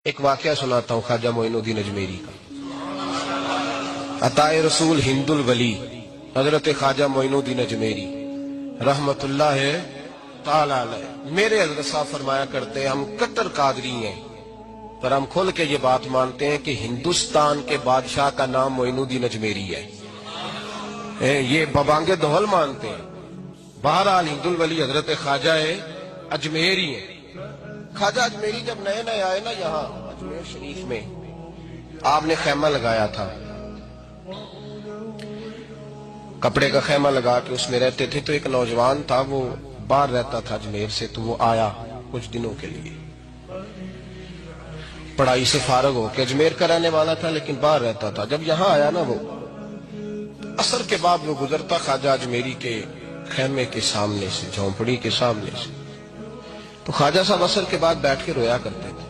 ایک واقعہ سناتا ہوں خواجہ معین الدین اجمیری کا۔ عطائے رسول ہند الولی حضرت خواجہ معین الدین اجمیری رحمت اللہ تعالی علیہ، میرے حضرت صاحب فرمایا کرتے ہیں ہم کٹر قادری ہیں، پر ہم کھل کے یہ بات مانتے ہیں کہ ہندوستان کے بادشاہ کا نام معین الدین اجمیری ہے۔ یہ ببانگ دہل مانتے ہیں۔ بہرحال ہند الولی حضرت خواجہ اجمیری ہیں۔ خواجہ اجمیری جب نئے نئے آئے نا یہاں اجمیر شریف میں، آپ نے خیمہ لگایا تھا، کپڑے کا خیمہ لگا کے اس میں رہتے تھے۔ تو ایک نوجوان تھا، وہ باہر رہتا تھا اجمیر سے، تو وہ آیا کچھ دنوں کے لیے، پڑھائی سے فارغ ہو کے، اجمیر کا رہنے والا تھا لیکن باہر رہتا تھا۔ جب یہاں آیا نا، وہ عصر کے بعد وہ گزرتا خواجہ اجمیری کے خیمے کے سامنے سے، جھونپڑی کے سامنے سے، تو خواجہ صاحب عصر کے بعد بیٹھ کے رویا کرتے تھے۔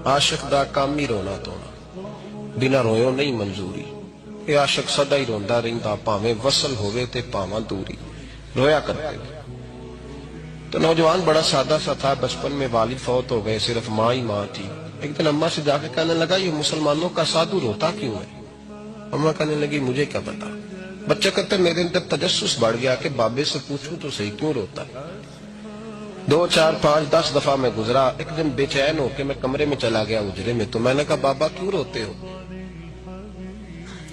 عاشق دا کام ہی رونا تونا، بنا رویوں نہیں منظوری، اے عاشق سدا ہی روندا رہندا، پاویں وصل ہوئے تے پاواں دوری، رویا کرتے تھے۔ تو نوجوان بڑا سادہ سا تھا، بچپن میں والد فوت ہو گئے، صرف ماں ہی ماں تھی۔ ایک دن اماں سے جا کے کہنے لگا یہ مسلمانوں کا سادھو روتا کیوں ہے؟ اماں کہنے لگی مجھے کیا پتا۔ بچہ کہتے میرے اندر تجسس بڑھ گیا کہ بابے سے پوچھوں تو صحیح کیوں روتا ہے۔ 2 4 5 10 دفعہ میں گزرا، ایک دن بے چین ہو کے میں کمرے میں چلا گیا اجرے میں، تو میں نے کہا بابا کیوں روتے ہو؟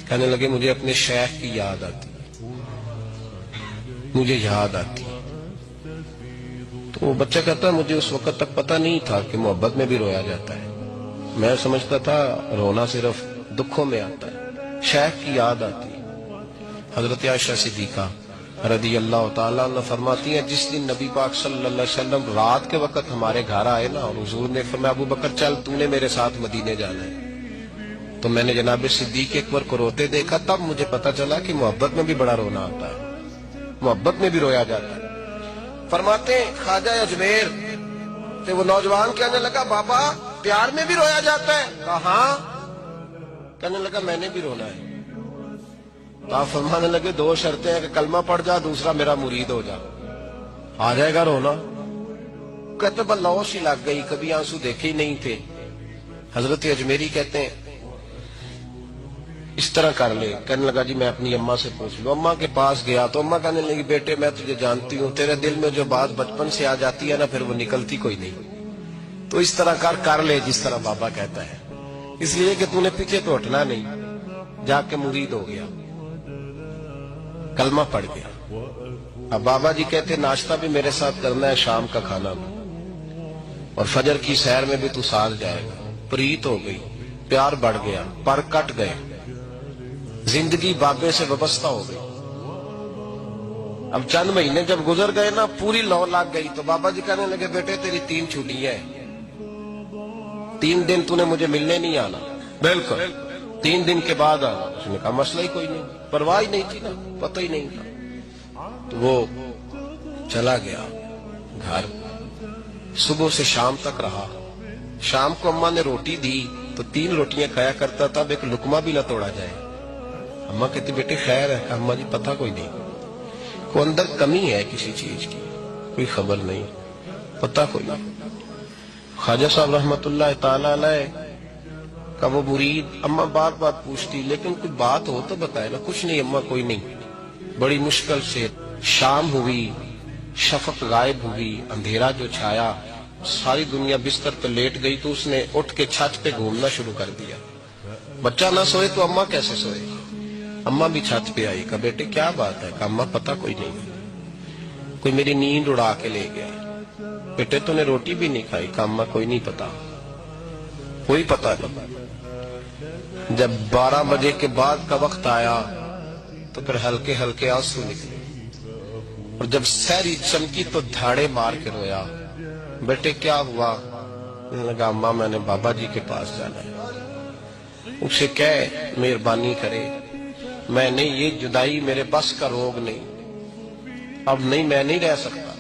کہنے لگے مجھے اپنے شیخ کی یاد آتی، مجھے یاد آتی۔ تو وہ بچہ کہتا ہے مجھے اس وقت تک پتہ نہیں تھا کہ محبت میں بھی رویا جاتا ہے، میں سمجھتا تھا رونا صرف دکھوں میں آتا ہے، شیخ کی یاد آتی۔ حضرت عائشہ صدیقہ رضی اللہ تعالیٰ عنہ فرماتی ہیں جس دن نبی پاک صلی اللہ علیہ وسلم رات کے وقت ہمارے گھر آئے نا، اور حضور نے فرمایا ابو بکر چل تو نے میرے ساتھ مدینے جانا ہے، تو میں نے جناب صدیق اکبر کو روتے دیکھا، تب مجھے پتا چلا کہ محبت میں بھی بڑا رونا آتا ہے، محبت میں بھی رویا جاتا ہے۔ فرماتے ہیں خواجہ اجمیر سے وہ نوجوان کہنے لگا بابا پیار میں بھی رویا جاتا ہے؟ کہا ہاں۔ کہنے لگا میں نے بھی رونا ہے۔ تو آپ فرمانے لگے 2 شرطیں ہیں کہ کلمہ پڑھ جا، دوسرا میرا مرید ہو جا، آ جائے گا رونا۔ کہتے بس لوش ہی لگ گئی، کبھی آنسو دیکھے ہی نہیں تھے۔ حضرت اجمیری کہتے ہیں اس طرح کر لے۔ کہنے لگا جی میں اپنی اماں سے پوچھ لوں۔ اماں کے پاس گیا تو اماں کہنے لگی بیٹے میں تجھے جانتی ہوں، تیرے دل میں جو بات بچپن سے آ جاتی ہے نا پھر وہ نکلتی کوئی نہیں، تو اس طرح کر لے جس طرح بابا کہتا ہے، اس لیے کہ تو نے پیچھے تو ہٹنا نہیں۔ جا کے مرید ہو گیا، کلمہ پڑھ گیا۔ اب بابا جی کہتے ناشتہ بھی میرے ساتھ کرنا ہے، شام کا کھانا بھی، اور فجر کی سیر میں بھی تو ساتھ جائے گا۔ پریت ہو گئی، پیار بڑھ گیا، پر کٹ گئے، زندگی بابے سے وابستہ ہو گئی۔ اب چند مہینے جب گزر گئے نا، پوری لو لگ گئی، تو بابا جی کہنے لگے بیٹے تیری 3 چھٹیاں ہیں، 3 دن تو نے مجھے ملنے نہیں آنا، بالکل 3 دن کے بعد آنا۔ اس نے کہا مسئلہ ہی کوئی نہیں، پرواہ ہی نہیں تھی نا، پتہ ہی نہیں تھا۔ تو وہ چلا گیا گھر، صبح سے شام تک رہا۔ شام کو اماں نے روٹی دی تو 3 روٹیاں کھایا کرتا تھا، اب ایک لقمہ بھی نہ توڑا جائے۔ اماں کہتی بیٹے خیر ہے؟ کہ اماں جی پتہ کوئی نہیں، کوئی اندر کمی ہے کسی چیز کی، کوئی خبر نہیں، پتہ کوئی نہیں۔ خواجہ صاحب رحمت اللہ تعالی علیہ کا وہ مرید، اماں بار بار پوچھتی لیکن کوئی بات ہو تو بتائے نا، کچھ نہیں اماں کوئی نہیں۔ بڑی مشکل سے شام ہوئی، شفق غائب ہوئی، اندھیرا جو چھایا، ساری دنیا بستر پہ لیٹ گئی، تو اس نے اٹھ کے چھت پہ گھومنا شروع کر دیا۔ بچہ نہ سوئے تو اماں کیسے سوئے؟ اماں بھی چھت پہ آئی، کہا بیٹے کیا بات ہے؟ کہا اماں پتہ کوئی نہیں، کوئی میری نیند اڑا کے لے گیا۔ بیٹے تو نے روٹی بھی نہیں کھائی؟ کہا اماں کوئی نہیں پتا، کوئی پتہ نہیں۔ جب 12 بجے کے بعد کا وقت آیا تو پھر ہلکے ہلکے آنسو نکلے، اور جب سحری چمکی تو دھاڑے مار کے رویا۔ بیٹے کیا ہوا؟ کہنے لگا اماں میں نے بابا جی کے پاس جانا ہے، اسے کہہ مہربانی کرے، میں نے یہ جدائی میرے بس کا روگ نہیں، اب نہیں میں نہیں رہ سکتا۔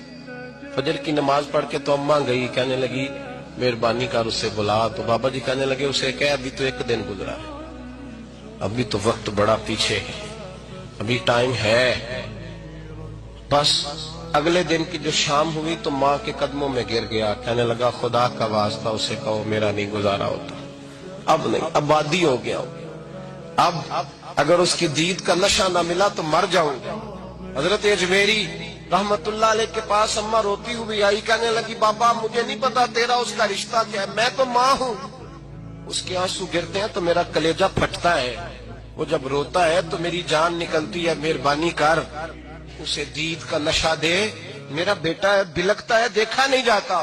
فجر کی نماز پڑھ کے تو اماں گئی، کہنے لگی مہربانی کر اسے بلا، تو بابا جی کہنے لگے اسے کہہ ابھی تو 1 دن گزرا ہے، ابھی تو وقت بڑا پیچھے ہے، ابھی ٹائم ہے، بس اگلے دن کی جو شام ہوئی تو ماں کے قدموں میں گر گیا، کہنے لگا خدا کا واسطہ اسے کہو میرا نہیں گزارا ہوتا، اب نہیں، اب عادی ہو گیا، اب اگر اس کی دید کا نشہ نہ ملا تو مر جاؤں گا۔ حضرت اجمیری رحمت اللہ علیہ کے پاس اماں روتی ہوئی آئی، کہنے لگی بابا مجھے نہیں پتا تیرا اس کا رشتہ کیا ہے، میں تو ماں ہوں۔ اس کے آنسو گرتے ہیں تو میرا کلیجہ پھٹتا ہے، وہ جب روتا ہے تو میری جان نکلتی ہے، مہربانی کر اسے دید کا نشہ دے، میرا بیٹا ہے بلکتا ہے دیکھا نہیں جاتا۔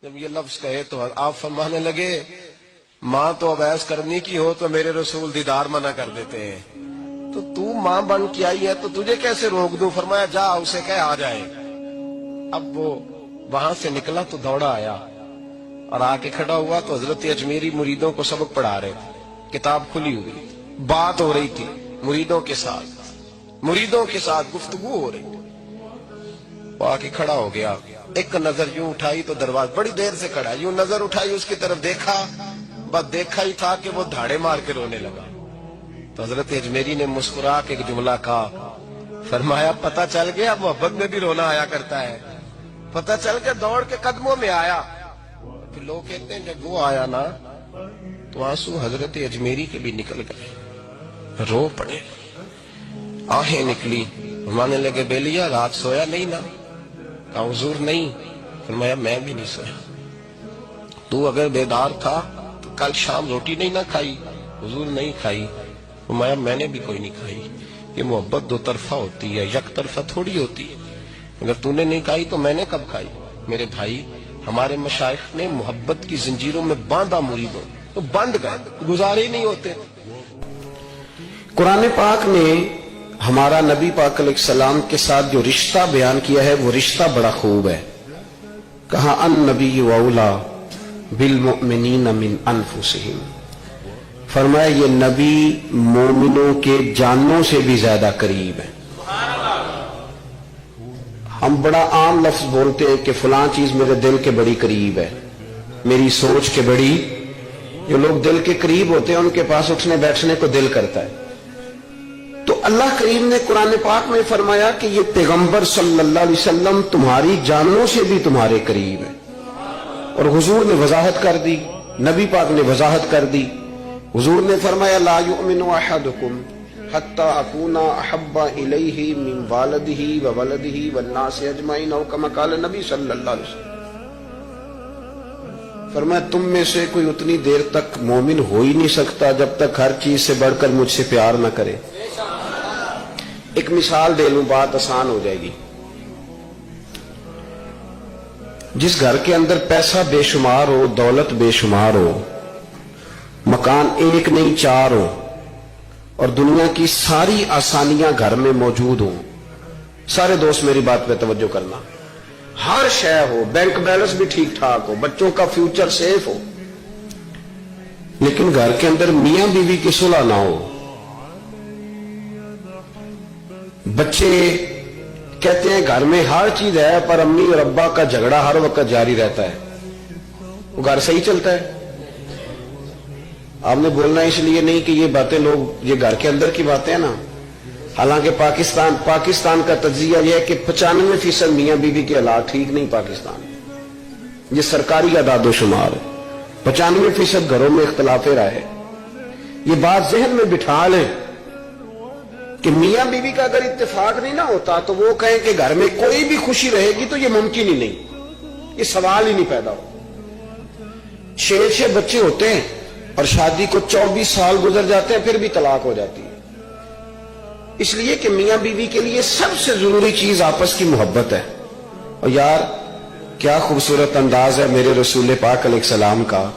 جب یہ لفظ کہے تو آپ فرمانے لگے ماں تو اب ایس کرنی کی ہو تو میرے رسول دیدار منع کر دیتے ہیں، تو ماں بن کے آئی ہے تو تجھے کیسے روک دوں؟ فرمایا جا اسے کہہ آ جائے۔ اب وہ وہاں سے نکلا تو دوڑا آیا اور آ کے کھڑا ہوا تو حضرت اجمیری مریدوں کو سبق پڑھا رہے تھے، کتاب کھلی ہوئی، بات ہو رہی تھی مریدوں کے ساتھ گفتگو ہو رہی تھی۔ وہ آ کے کھڑا ہو گیا، ایک نظر یوں اٹھائی تو دروازہ، بڑی دیر سے کھڑا، یوں نظر اٹھائی اس کی طرف دیکھا، بس دیکھا ہی تھا کہ وہ دھاڑے مار کے رونے لگا۔ تو حضرت اجمیری نے مسکرا کے ایک جملہ کہا، فرمایا پتہ چل گیا محبت میں بھی رونا آیا کرتا ہے، پتہ چل کے دوڑ کے قدموں میں آیا۔ پھر لوگ کہتے ہیں جب وہ آیا نا تو آنسو حضرت اجمیری کے بھی نکل گئے، رو پڑے، آہیں نکلی، فرمانے لگے بیلیا رات سویا نہیں نا؟ کہا حضور نہیں۔ فرمایا میں بھی نہیں سویا۔ تو اگر بیدار تھا تو کل شام روٹی نہیں نہ کھائی؟ حضور نہیں کھائی۔ فرمایا میں نے بھی کوئی نہیں کھائی۔ یہ محبت دو طرفہ ہوتی ہے، یک طرفہ تھوڑی ہوتی ہے، اگر تو نے نہیں کھائی تو میں نے کب کھائی؟ میرے بھائی ہمارے مشائخ نے محبت کی زنجیروں میں باندھا مریدوں تو بند گئے، گزارے ہی نہیں ہوتے۔ قرآن پاک نے ہمارا نبی پاک علیہ السلام کے ساتھ جو رشتہ بیان کیا ہے وہ رشتہ بڑا خوب ہے۔ کہا النبی اولا بالمؤمنین من انفسہم، فرمایا یہ نبی مومنوں کے جانوں سے بھی زیادہ قریب ہے۔ ہم بڑا عام لفظ بولتے ہیں کہ فلاں چیز میرے دل کے بڑی قریب ہے، میری سوچ کے بڑی، جو لوگ دل کے قریب ہوتے ہیں ان کے پاس اٹھنے بیٹھنے کو دل کرتا ہے۔ تو اللہ کریم نے قرآن پاک میں فرمایا کہ یہ پیغمبر صلی اللہ علیہ وسلم تمہاری جانوں سے بھی تمہارے قریب ہے، اور حضور نے وضاحت کر دی، نبی پاک نے وضاحت کر دی۔ حضور نے فرمایا لا یؤمن احدکم حتی اکون احب الیہ من والدہ وولدہ والناس اجمعین، او کما قال نبی صلی اللہ علیہ وسلم۔ فرمایا تم میں سے کوئی اتنی دیر تک مومن ہو ہی نہیں سکتا جب تک ہر چیز سے بڑھ کر مجھ سے پیار نہ کرے۔ ایک مثال دے لوں، بات آسان ہو جائے گی۔ جس گھر کے اندر پیسہ بے شمار ہو، دولت بے شمار ہو، مکان ایک نہیں چار ہو، اور دنیا کی ساری آسانیاں گھر میں موجود ہوں، سارے دوست میری بات پہ توجہ کرنا، ہر شے ہو، بینک بیلنس بھی ٹھیک ٹھاک ہو، بچوں کا فیوچر سیف ہو، لیکن گھر کے اندر میاں بیوی کی صلح نہ ہو، بچے کہتے ہیں گھر میں ہر چیز ہے پر امی اور ابا کا جھگڑا ہر وقت جاری رہتا ہے، وہ گھر صحیح چلتا ہے؟ آپ نے بولنا اس لیے نہیں کہ یہ باتیں لوگ، یہ گھر کے اندر کی باتیں ہیں نا، حالانکہ پاکستان کا تجزیہ یہ ہے کہ 95% میاں بیوی کے حالات ٹھیک نہیں پاکستان، یہ سرکاری اعداد و شمار ہے، 95% گھروں میں اختلاف رائے۔ یہ بات ذہن میں بٹھا لیں کہ میاں بیوی کا اگر اتفاق نہیں نہ ہوتا تو وہ کہیں کہ گھر میں کوئی بھی خوشی رہے گی تو یہ ممکن ہی نہیں، یہ سوال ہی نہیں پیدا ہو۔ 6 بچے ہوتے ہیں اور شادی کو 24 سال گزر جاتے ہیں پھر بھی طلاق ہو جاتی ہے، اس لیے کہ میاں بیوی کے لیے سب سے ضروری چیز آپس کی محبت ہے۔ اور یار کیا خوبصورت انداز ہے میرے رسول پاک علیہ السلام کا،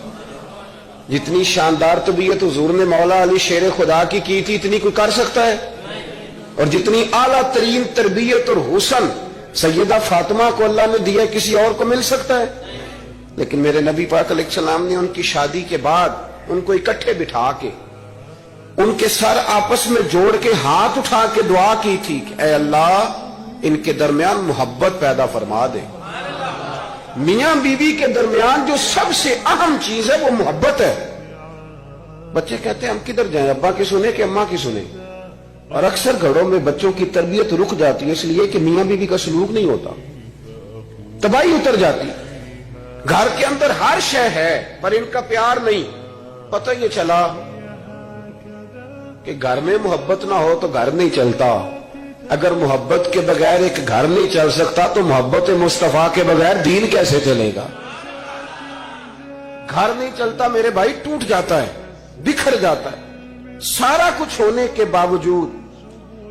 جتنی شاندار طبیعت حضور نے مولا علی شیر خدا کی تھی اتنی کوئی کر سکتا ہے؟ اور جتنی اعلیٰ ترین تربیت اور حسن سیدہ فاطمہ کو اللہ نے دیا کسی اور کو مل سکتا ہے؟ لیکن میرے نبی پاک علیہ السلام نے ان کی شادی کے بعد ان کو اکٹھے بٹھا کے ان کے سر آپس میں جوڑ کے ہاتھ اٹھا کے دعا کی تھی کہ اے اللہ ان کے درمیان محبت پیدا فرما دے۔ میاں بیوی کے درمیان جو سب سے اہم چیز ہے وہ محبت ہے۔ بچے کہتے ہیں ہم کدھر جائیں، ابا کی سنیں کہ اماں کی سنیں؟ اور اکثر گھروں میں بچوں کی تربیت رک جاتی ہے اس لیے کہ میاں بیوی کا سلوک نہیں ہوتا، تباہی اتر جاتی۔ گھر کے اندر ہر شے ہے پر ان کا پیار نہیں۔ پتہ یہ چلا کہ گھر میں محبت نہ ہو تو گھر نہیں چلتا۔ اگر محبت کے بغیر ایک گھر نہیں چل سکتا تو محبت مصطفیٰ کے بغیر دین کیسے چلے گا؟ گھر نہیں چلتا میرے بھائی، ٹوٹ جاتا ہے، بکھر جاتا ہے۔ سارا کچھ ہونے کے باوجود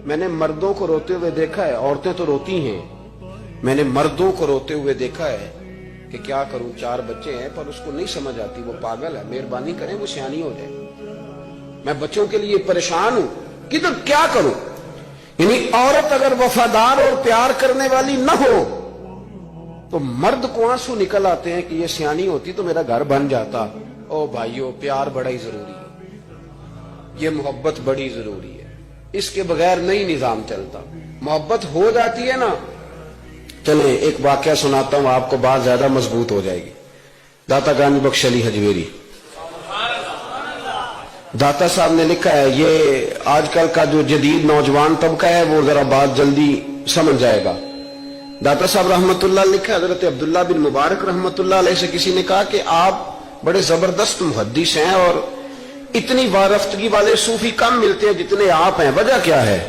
میں نے مردوں کو روتے ہوئے دیکھا ہے، عورتیں تو روتی ہیں، میں نے مردوں کو روتے ہوئے دیکھا ہے کہ کیا کروں، 4 بچے ہیں پر اس کو نہیں سمجھ آتی، وہ پاگل ہے، مہربانی کریں وہ سیانی ہو جائے، میں بچوں کے لیے پریشان ہوں، کدھر کیا کروں؟ یعنی عورت اگر وفادار اور پیار کرنے والی نہ ہو تو مرد کو آنسو نکل آتے ہیں کہ یہ سیانی ہوتی تو میرا گھر بن جاتا۔ او بھائیو، پیار بڑا ہی ضروری ہے، یہ محبت بڑی ضروری ہے، اس کے بغیر نہیں نظام چلتا۔ محبت ہو جاتی ہے نا، چلیں ایک واقعہ سناتا ہوں آپ کو، بات زیادہ مضبوط ہو جائے گی۔ داتا گانج بخش علی حجویری، داتا صاحب نے لکھا ہے، یہ آج کل کا جو جدید نوجوان طبقہ ہے وہ ذرا بات جلدی سمجھ جائے گا۔ داتا صاحب رحمت اللہ لکھا ہے، حضرت عبداللہ بن مبارک رحمت اللہ علیہ سے کسی نے کہا کہ آپ بڑے زبردست محدث ہیں اور اتنی وارفتگی والے صوفی کم ملتے ہیں جتنے آپ ہیں، وجہ کیا ہے؟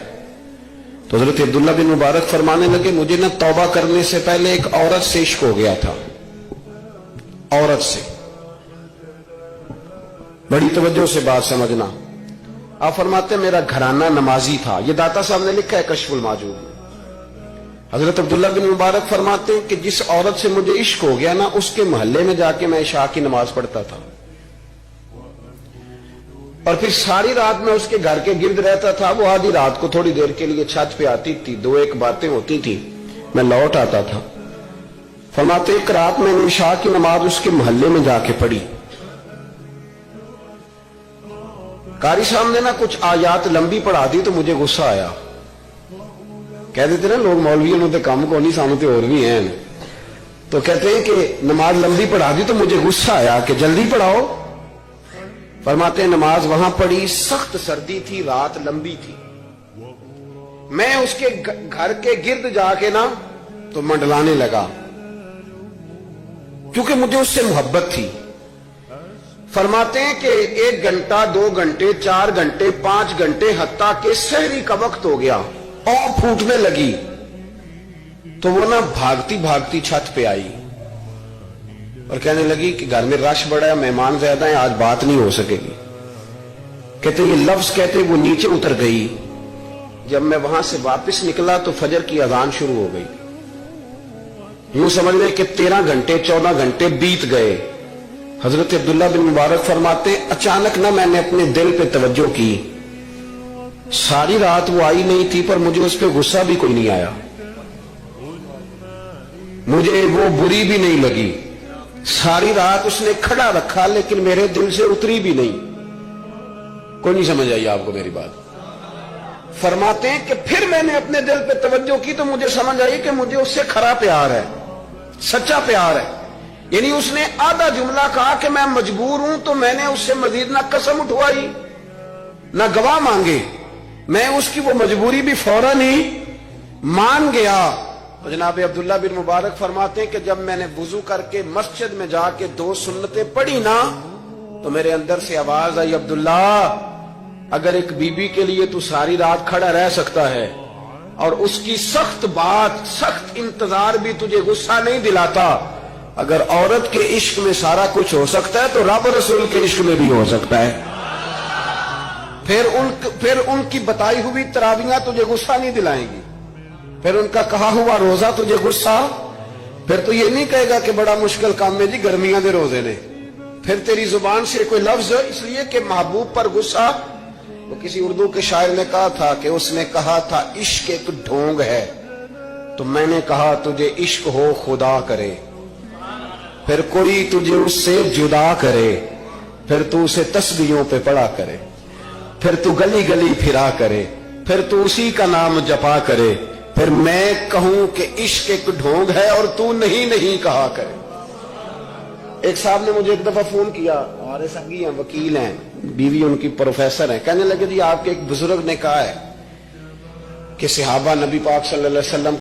تو حضرت عبداللہ بن مبارک فرمانے لگے، مجھے نہ توبہ کرنے سے پہلے ایک عورت سے عشق ہو گیا تھا، عورت سے۔ بڑی توجہ سے بات سمجھنا۔ آپ فرماتے ہیں میرا گھرانہ نمازی تھا، یہ داتا صاحب نے لکھا ہے کشف الماجوب میں۔ حضرت عبداللہ بن مبارک فرماتے ہیں کہ جس عورت سے مجھے عشق ہو گیا نا، اس کے محلے میں جا کے میں عشاء کی نماز پڑھتا تھا، اور پھر ساری رات میں اس کے گھر کے گرد رہتا تھا۔ وہ آدھی رات کو تھوڑی دیر کے لیے چھت پہ آتی تھی، 2-1 باتیں ہوتی تھی، میں لوٹ آتا تھا۔ فرماتے ایک رات میں نے عشاء کی نماز اس کے محلے میں جا کے پڑھی، قاری صاحب نے نا کچھ آیات لمبی پڑھا دی تو مجھے غصہ آیا۔ کہہ دیتے نا لوگ مولوی انہوں نے کام کو نہیں سامتے اور بھی ہیں، تو کہتے ہیں کہ نماز لمبی پڑھا دی تو مجھے غصہ آیا کہ جلدی پڑھاؤ۔ فرماتے ہیں نماز وہاں پڑھی، سخت سردی تھی، رات لمبی تھی، میں اس کے گھر کے گرد جا کے نا تو منڈلانے لگا کیونکہ مجھے اس سے محبت تھی۔ فرماتے ہیں کہ 1 گھنٹہ 2 گھنٹے 4 گھنٹے 5 گھنٹے حتیٰ کہ سحری کا وقت ہو گیا اور پھوٹنے لگی، تو وہ نا بھاگتی بھاگتی چھت پہ آئی اور کہنے لگی کہ گھر میں رش بڑا ہے، مہمان زیادہ ہیں، آج بات نہیں ہو سکے گی۔ کہتے یہ لفظ کہتے وہ نیچے اتر گئی۔ جب میں وہاں سے واپس نکلا تو فجر کی اذان شروع ہو گئی۔ یوں سمجھ لیں کہ 13 گھنٹے 14 گھنٹے بیت گئے۔ حضرت عبداللہ بن مبارک فرماتے اچانک نہ میں نے اپنے دل پہ توجہ کی، ساری رات وہ آئی نہیں تھی پر مجھے اس پہ غصہ بھی کوئی نہیں آیا، مجھے وہ بری بھی نہیں لگی، ساری رات اس نے کھڑا رکھا لیکن میرے دل سے اتری بھی نہیں۔ کوئی نہیں سمجھ آئی آپ کو میری بات؟ فرماتے ہیں کہ پھر میں نے اپنے دل پہ توجہ کی تو مجھے سمجھ آئی کہ مجھے اس سے کھرا پیار ہے، سچا پیار ہے۔ یعنی اس نے آدھا جملہ کہا کہ میں مجبور ہوں، تو میں نے اس سے مزید نہ قسم اٹھوائی نہ گواہ مانگے، میں اس کی وہ مجبوری بھی فوراً ہی مان گیا۔ تو جناب عبداللہ بن مبارک فرماتے ہیں کہ جب میں نے وضو کر کے مسجد میں جا کے 2 سنتیں پڑھی نا تو میرے اندر سے آواز آئی، عبداللہ اگر ایک بی بی کے لیے تو ساری رات کھڑا رہ سکتا ہے اور اس کی سخت بات سخت انتظار بھی تجھے غصہ نہیں دلاتا، اگر عورت کے عشق میں سارا کچھ ہو سکتا ہے تو رب رسول کے عشق میں بھی ہو سکتا ہے۔ پھر ان کی بتائی ہوئی تراویحاں تجھے غصہ نہیں دلائیں گی، پھر ان کا کہا ہوا روزہ تجھے غصہ، پھر تو یہ نہیں کہے گا کہ بڑا مشکل کام ہے جی گرمیاں دے روزے نے، پھر تیری زبان سے کوئی لفظ، اس لیے کہ محبوب پر غصہ۔ وہ کسی اردو کے شاعر نے کہا تھا کہ اس نے کہا تھا عشق ایک ڈھونگ ہے، تو میں نے کہا تجھے عشق ہو خدا کرے، پھر کوئی تجھے اس سے جدا کرے، پھر تو اسے تسبیحوں پہ پڑا کرے، پھر تو گلی گلی پھرا کرے، پھر تو اسی کا نام جپا کرے، پھر میں کہوں کہ عشق ایک ڈھونگ ہے اور تو نہیں کہا کرے۔ ایک صاحب نے مجھے ایک دفعہ فون کیا، ہمارے سنگی ہیں، وکیل ہیں، بیوی ان کی پروفیسر ہیں، کہنے لگے جی آپ کے ایک بزرگ نے کہا ہے کہ صحابہ نبی پاک صلی اللہ علیہ وسلم